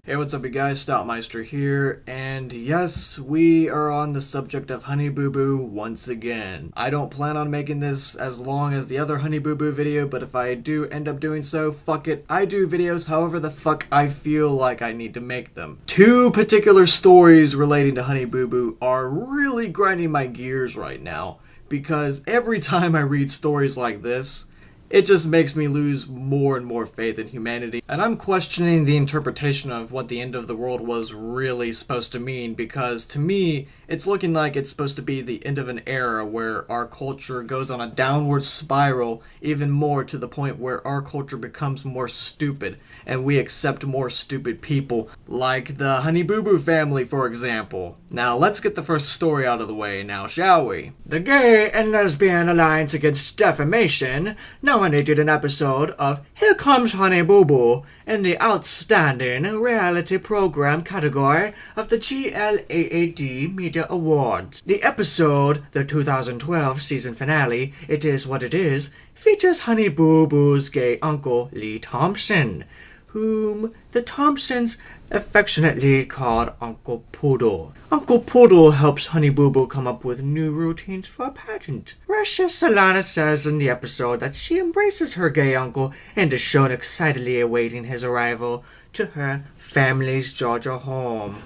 Hey, what's up you guys, Stoutmeister here, and yes, we are on the subject of Honey Boo Boo once again. I don't plan on making this as long as the other Honey Boo Boo video, but if I do end up doing so, fuck it. I do videos however the fuck I feel like I need to make them. Two particular stories relating to Honey Boo Boo are really grinding my gears right now, because every time I read stories like this, it just makes me lose more and more faith in humanity. And I'm questioning the interpretation of what the end of the world was really supposed to mean, because to me, it's looking like it's supposed to be the end of an era where our culture goes on a downward spiral even more, to the point where our culture becomes more stupid and we accept more stupid people, like the Honey Boo Boo family, for example. Now, let's get the first story out of the way now, shall we? The Gay and Lesbian Alliance Against Defamation nominated an episode of Here Comes Honey Boo Boo in the Outstanding Reality Program category of the GLAAD Media Awards. The episode, the 2012 season finale, It Is What It Is, features Honey Boo Boo's gay uncle, Lee Thompson, whom the Thompsons affectionately called Uncle Poodle. Uncle Poodle helps Honey Boo Boo come up with new routines for a pageant. Russia Solana says in the episode that she embraces her gay uncle and is shown excitedly awaiting his arrival to her family's Georgia home.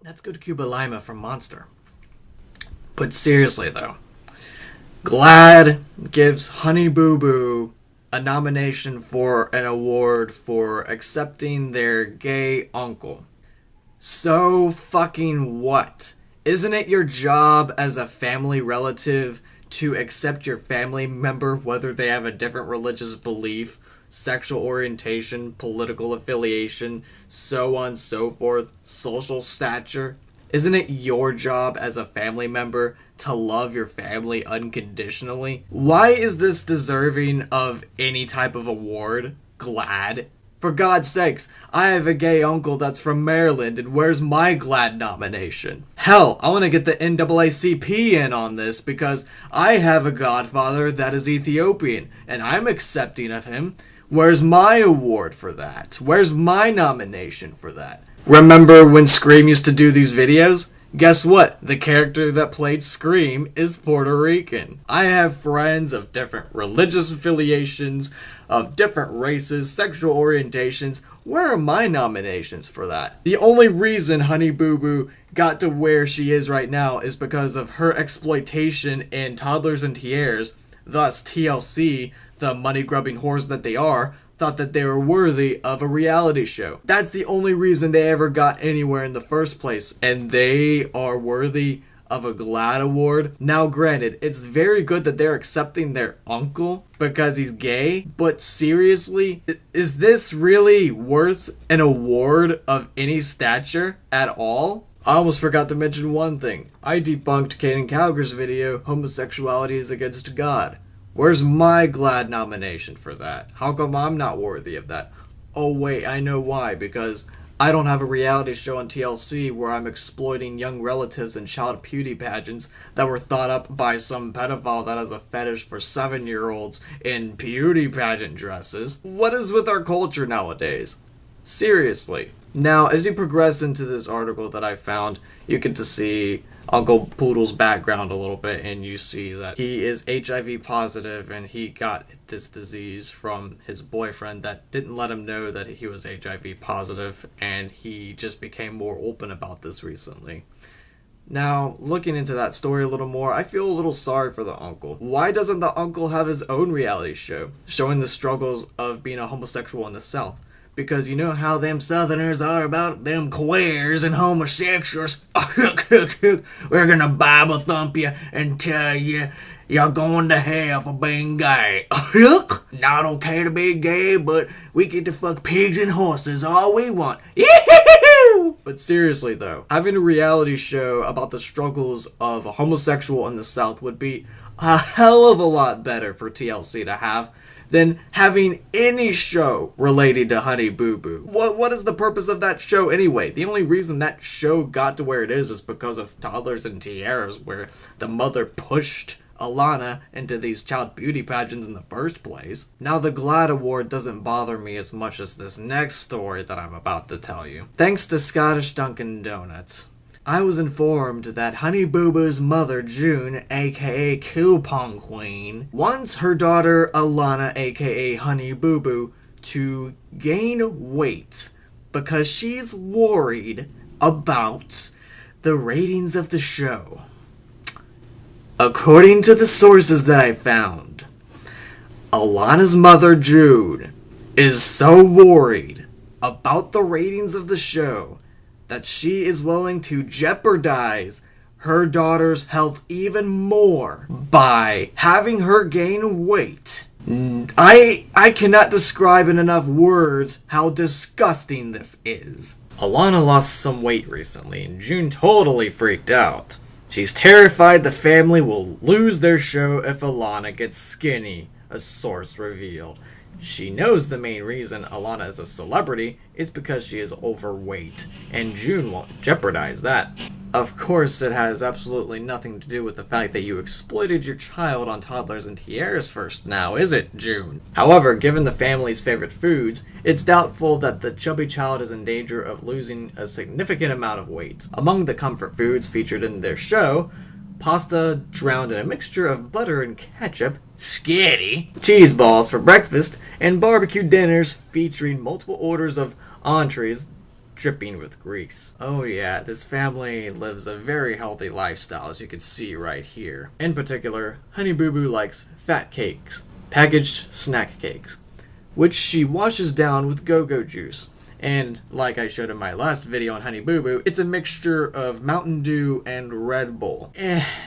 That's good Cuba Lima from Monster. But seriously though, GLAAD gives Honey Boo Boo a nomination for an award for accepting their gay uncle. So fucking what? Isn't it your job as a family relative to accept your family member whether they have a different religious belief, sexual orientation, political affiliation, so on and so forth, social stature? Isn't it your job as a family member to love your family unconditionally? Why is this deserving of any type of award, GLAAD? For God's sakes, I have a gay uncle that's from Maryland, and where's my GLAAD nomination? Hell, I want to get the NAACP in on this, because I have a godfather that is Ethiopian, and I'm accepting of him. Where's my award for that? Where's my nomination for that? Remember when Scream used to do these videos? Guess what? The character that played Scream is Puerto Rican. I have friends of different religious affiliations, of different races, sexual orientations. Where are my nominations for that? The only reason Honey Boo Boo got to where she is right now is because of her exploitation in Toddlers and Tiares. Thus, TLC, the money-grubbing whores that they are, thought that they were worthy of a reality show. That's the only reason they ever got anywhere in the first place, and they are worthy of a GLAAD award. Now granted, it's very good that they're accepting their uncle because he's gay, but seriously, is this really worth an award of any stature at all? I almost forgot to mention one thing. I debunked Kaden Calger's video, Homosexuality is Against God. Where's my GLAAD nomination for that? How come I'm not worthy of that? Oh wait, I know why, because I don't have a reality show on TLC where I'm exploiting young relatives in child beauty pageants that were thought up by some pedophile that has a fetish for 7-year-olds in beauty pageant dresses. What is with our culture nowadays? Seriously. Now, as you progress into this article that I found, you get to see Uncle Poodle's background a little bit, and you see that he is HIV positive, and he got this disease from his boyfriend that didn't let him know that he was HIV positive, and he just became more open about this recently. Now, looking into that story a little more, I feel a little sorry for the uncle. Why doesn't the uncle have his own reality show, showing the struggles of being a homosexual in the South? Because you know how them Southerners are about them queers and homosexuals. We're gonna Bible thump you and tell you you're going to hell for being gay. Not okay to be gay, but we get to fuck pigs and horses all we want. But seriously though, having a reality show about the struggles of a homosexual in the South would be a hell of a lot better for TLC to have than having any show related to Honey Boo Boo. What is the purpose of that show anyway? The only reason that show got to where it is because of Toddlers and Tiares, where the mother pushed Alana into these child beauty pageants in the first place. Now, the GLAAD award doesn't bother me as much as this next story that I'm about to tell you. Thanks to Scottish Dunkin' Donuts, I was informed that Honey Boo Boo's mother, June, aka Coupon Queen, wants her daughter, Alana, aka Honey Boo Boo, to gain weight because she's worried about the ratings of the show. According to the sources that I found, Alana's mother, Jude, is so worried about the ratings of the show that she is willing to jeopardize her daughter's health even more by having her gain weight. I cannot describe in enough words how disgusting this is. Alana lost some weight recently, and June totally freaked out. She's terrified the family will lose their show if Alana gets skinny, a source revealed. She knows the main reason Alana is a celebrity is because she is overweight, and June won't jeopardize that. Of course, it has absolutely nothing to do with the fact that you exploited your child on Toddlers and Tiaras first now, is it, June? However, given the family's favorite foods, it's doubtful that the chubby child is in danger of losing a significant amount of weight. Among the comfort foods featured in their show, pasta drowned in a mixture of butter and ketchup, skitty, cheese balls for breakfast, and barbecue dinners featuring multiple orders of entrees dripping with grease. Oh yeah, this family lives a very healthy lifestyle, as you can see right here. In particular, Honey Boo Boo likes fat cakes, packaged snack cakes, which she washes down with go-go juice. And like I showed in my last video on Honey Boo Boo, it's a mixture of Mountain Dew and Red Bull.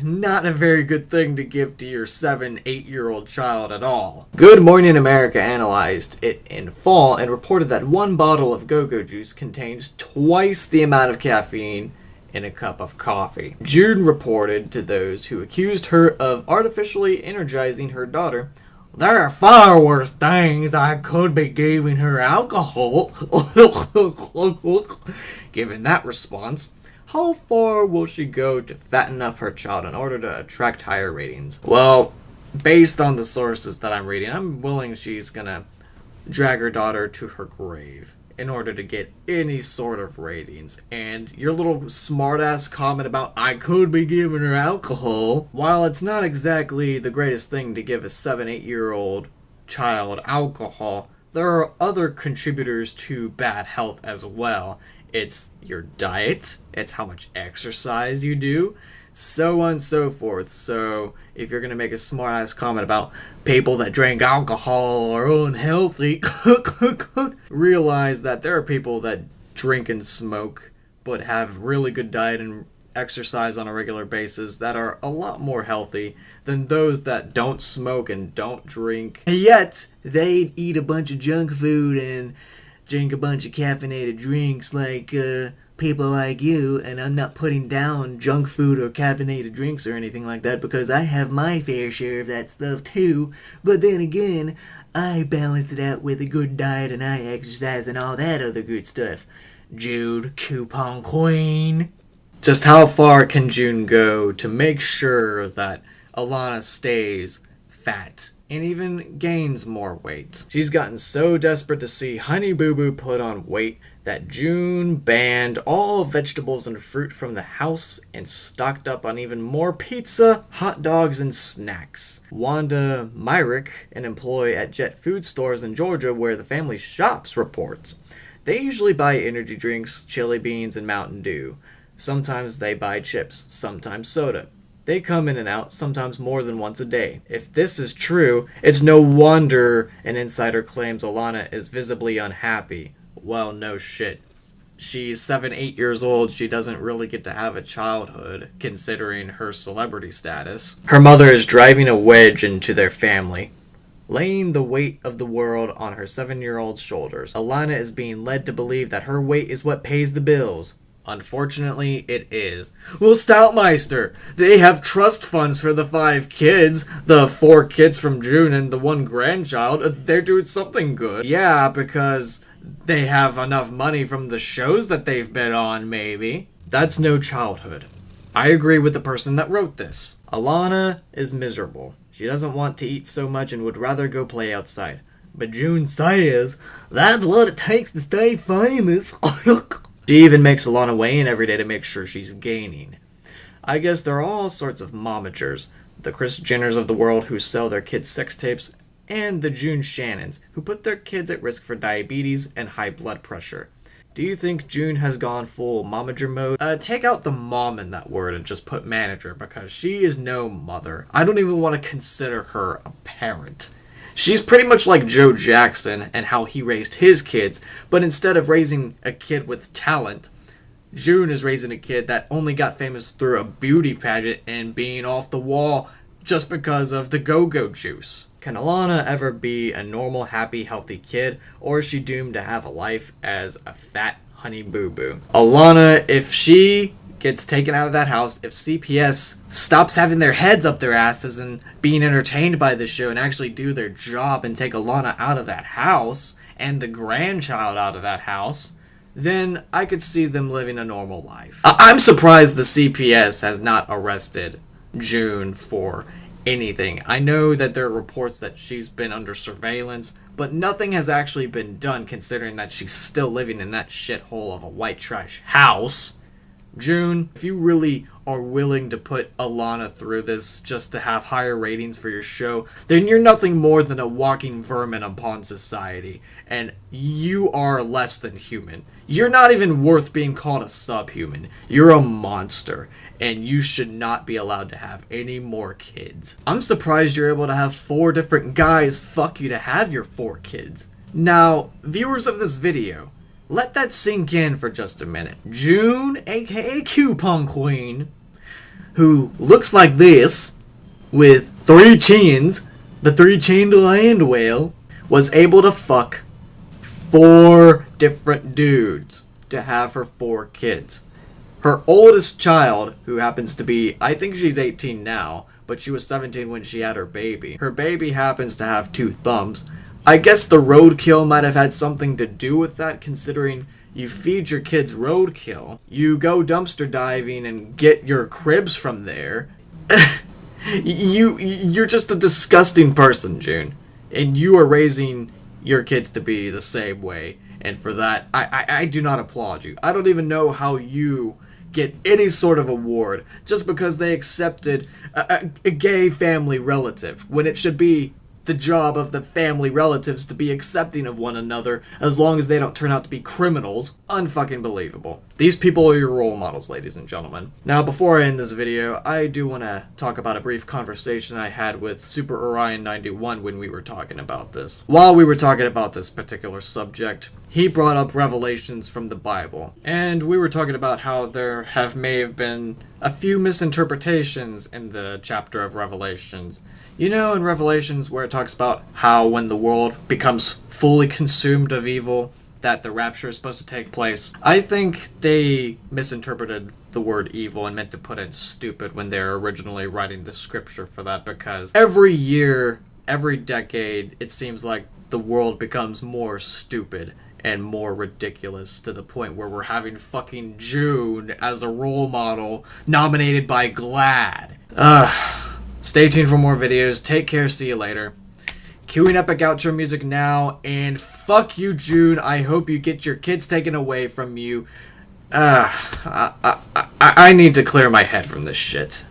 Not a very good thing to give to your 7-8-year-old child at all. Good Morning America analyzed it in fall and reported that one bottle of go-go juice contains twice the amount of caffeine in a cup of coffee. Jude reported to those who accused her of artificially energizing her daughter, "There are far worse things I could be giving her alcohol." Given that response, how far will she go to fatten up her child in order to attract higher ratings? Well, based on the sources that I'm reading, I'm willing she's gonna drag her daughter to her grave in order to get any sort of ratings. And your little smartass comment about I could be giving her alcohol, while it's not exactly the greatest thing to give a 7-8-year-old child alcohol, there are other contributors to bad health as well. It's your diet, it's how much exercise you do, so on and so forth. So if you're gonna make a smart-ass comment about people that drink alcohol are unhealthy, realize that there are people that drink and smoke but have really good diet and exercise on a regular basis that are a lot more healthy than those that don't smoke and don't drink, and yet they eat a bunch of junk food and drink a bunch of caffeinated drinks like people like you. And I'm not putting down junk food or caffeinated drinks or anything like that, because I have my fair share of that stuff too. But then again, I balance it out with a good diet and I exercise and all that other good stuff. Jude, Coupon Queen. Just how far can June go to make sure that Alana stays fat and even gains more weight? She's gotten so desperate to see Honey Boo Boo put on weight that June banned all vegetables and fruit from the house and stocked up on even more pizza, hot dogs, and snacks. Wanda Myrick, an employee at Jet Food Stores in Georgia where the family shops, reports they usually buy energy drinks, chili beans, and Mountain Dew. Sometimes they buy chips, sometimes soda. They come in and out, sometimes more than once a day. If this is true, it's no wonder an insider claims Alana is visibly unhappy. Well, no shit. She's 7-8 years old. She doesn't really get to have a childhood, considering her celebrity status. Her mother is driving a wedge into their family, laying the weight of the world on her 7-year-old's shoulders. Alana is being led to believe that her weight is what pays the bills. Unfortunately, it is. Well, Stoutmeister, they have trust funds for the 5 kids, the 4 kids from June and the 1 grandchild. They're doing something good. Yeah, because they have enough money from the shows that they've been on, maybe. That's no childhood. I agree with the person that wrote this. Alana is miserable. She doesn't want to eat so much and would rather go play outside. But June says, that's what it takes to stay famous. She even makes Alana weigh in every day to make sure she's gaining. I guess there are all sorts of momagers. The Kris Jenners of the world who sell their kids sex tapes, and the June Shannons who put their kids at risk for diabetes and high blood pressure. Do you think June has gone full momager mode? Take out the mom in that word and just put manager, because she is no mother. I don't even want to consider her a parent. She's pretty much like Joe Jackson and how he raised his kids, but instead of raising a kid with talent, June is raising a kid that only got famous through a beauty pageant and being off the wall just because of the go-go juice. Can Alana ever be a normal, happy, healthy kid, or is she doomed to have a life as a fat honey boo-boo? Alana, if she gets taken out of that house, if CPS stops having their heads up their asses and being entertained by this show and actually do their job and take Alana out of that house and the grandchild out of that house, then I could see them living a normal life. I'm surprised the CPS has not arrested June for anything. I know that there are reports that she's been under surveillance, but nothing has actually been done considering that she's still living in that shithole of a white trash house. June, if you really are willing to put Alana through this just to have higher ratings for your show, then you're nothing more than a walking vermin upon society, and you are less than human. You're not even worth being called a subhuman. You're a monster, and you should not be allowed to have any more kids. I'm surprised you're able to have 4 different guys fuck you to have your 4 kids. Now, viewers of this video, let that sink in for just a minute. June, aka Coupon Queen, who looks like this, with 3 chins, the 3-chinned land whale, was able to fuck 4 different dudes to have her 4 kids. Her oldest child, who happens to be, I think she's 18 now, but she was 17 when she had her baby. Her baby happens to have 2 thumbs. I guess the roadkill might have had something to do with that, considering you feed your kids roadkill, you go dumpster diving and get your cribs from there. You're just a disgusting person, June. And you are raising your kids to be the same way. And for that, I do not applaud you. I don't even know how you get any sort of award just because they accepted a gay family relative, when it should be the job of the family relatives to be accepting of one another as long as they don't turn out to be criminals. Unfucking believable. These people are your role models, ladies and gentlemen. Now, before I end this video, I do want to talk about a brief conversation I had with Super Orion 91 when we were talking about this. While we were talking about this particular subject, he brought up revelations from the Bible, and we were talking about how there may have been a few misinterpretations in the chapter of Revelations. You know, in Revelations where it talks about how when the world becomes fully consumed of evil, that the rapture is supposed to take place. I think they misinterpreted the word evil and meant to put in stupid when they were originally writing the scripture for that, because every year, every decade, it seems like the world becomes more stupid and more ridiculous, to the point where we're having fucking June as a role model nominated by GLAAD. Stay tuned for more videos. Take care. See you later. Queuing epic outro music now, and fuck you, June. I hope you get your kids taken away from you. I need to clear my head from this shit.